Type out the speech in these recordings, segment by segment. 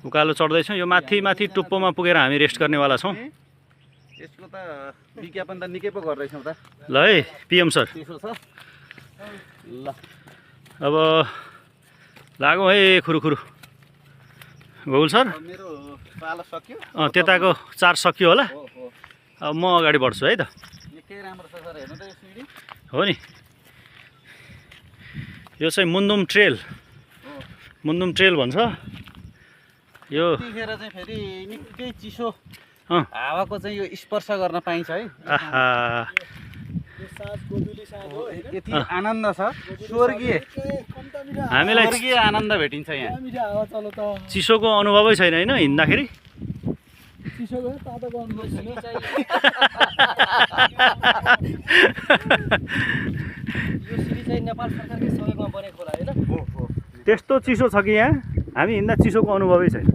उकालो चढ्दैछौँ। यो माथि माथि टुप्पोमा पुगेर हामी रेस्ट गर्नेवाला छौँ। यसको त विज्ञापन त निकै पो गर्दैछौँ त। ल है पिएम सर, त्यसो छ ल। अब लागौँ है खुरुखुरु। गोकुल सर मेरो पालो सक्यो। त्यताको 4 सकियो होला। हो हो, अब म अगाडि बढ्छु है त। निकै राम्रो छ सर, हेर्नु त यो सिडी हो नि, यो चाहिँ मुन्दुम ट्रेल, हो। मुन्दुम ट्रेल भन्छ यो। यतिखेर चाहिँ फेरि निकै चिसो अँ हावाको चाहिँ यो स्पर्श गर्न पाइन्छ है। आहा, यति आनन्द छ, स्वर्गीय हामीलाई स्वर्गीय आनन्द भेटिन्छ यहाँ। चिसोको अनुभवै छैन होइन हिँड्दाखेरि। त्यस्तो चिसो छ कि यहाँ हामी हिँड्दा चिसोको अनुभवै छैन।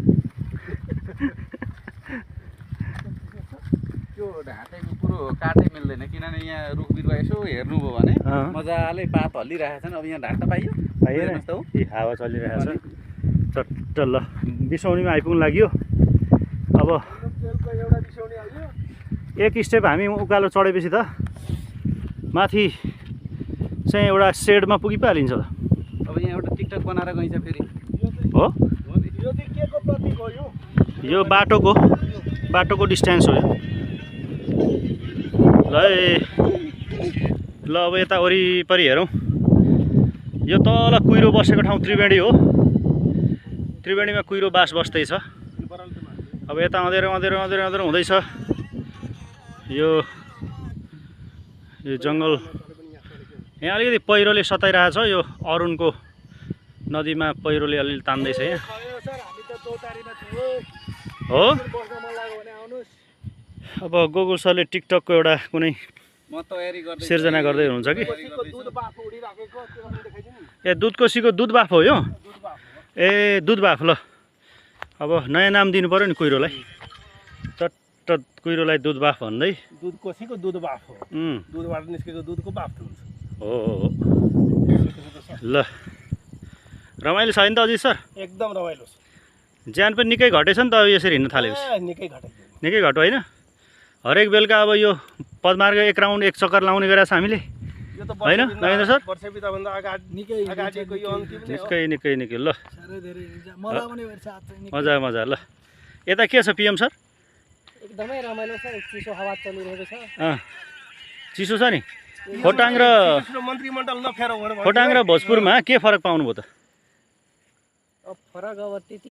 त्यो ढाँटेको कुरो काटै मिल्दैन, किनभने यहाँ रुख बिरुवा यसो हेर्नुभयो भने मजाले पात हल्लिरहेको छन्। अब यहाँ ढाँट पाइयो पाइएन हेर्नुहोस् त हौ। ए हावा चलिरहेको छ चट्ट। ल बिसौनीमा आइपुग्नु लाग्यो। अब एक स्टेप हामी उकालो चढेपछि त माथि चाहिँ एउटा सेडमा पुगि पो हालिन्छ त। अब यहाँ एउटा टिकटक बनाएर गइन्छ फेरि हो यो बाटोको डिस्टेन्स हो यो। ल है ल अब यता वरिपरि हेरौँ। यो तल कुहिरो बसेको ठाउँ त्रिवेणी हो। त्रिवेणीमा कुहिरो बास बस्दैछ। अब यता अँधेरो अँधेरो अँधेरो अँधेरो हुँदैछ। यो जङ्गल यहाँ अलिकति पहिरोले सताइरहेछ। यो अरुणको नदीमा पहिरोले अलिअलि तान्दैछ यहाँ हो। अब गोकुल सरले टिकटकको एउटा कुनै म तयारी गर्दै सिर्जना गर्दै हुनुहुन्छ कि। ए दुधकोसीको दुध बाफ हो यो। ए दुध बाफ। ल अब नयाँ नाम दिनु पऱ्यो नि कुहिरोलाई। चट्ट कुहिरोलाई दुध बाफ भन्दै। दुधकोसीको दुध बाफ हो। दुधबाट निस्केको दुधको बाफ हुन्छ। हो ल रमाइलो छ नि त अझै सर? एकदम रमाइलो छ। ज्यान पनि निकै घटेछ नि त अब यसरी हिँड्न थालेपछि। निकै घटाइदियो। निकै घट्यो होइन? हरेक बेलुका अब यो पदमार्ग एक राउन्ड एक चक्कर लाउने गरेको छ हामीले होइन नरेन्द्र सर? वर्ष बिताभन्दा अगाडिको यो अन्तिम नै हो। निकै ल साह्रै धेरै मजा पनि गर्छ आज चाहिँ। मजा ल। यता के छ पिएम सर? एकदमै रमाइलो छ। चिसो हावा चलिरहेको छ। चिसो छ नि। खोटाङ र मन्त्रीमण्डल नफेरौँ भनेर खोटाङ र भोजपुरमा के फरक पाउनुभयो त? अब फरक अब त्यति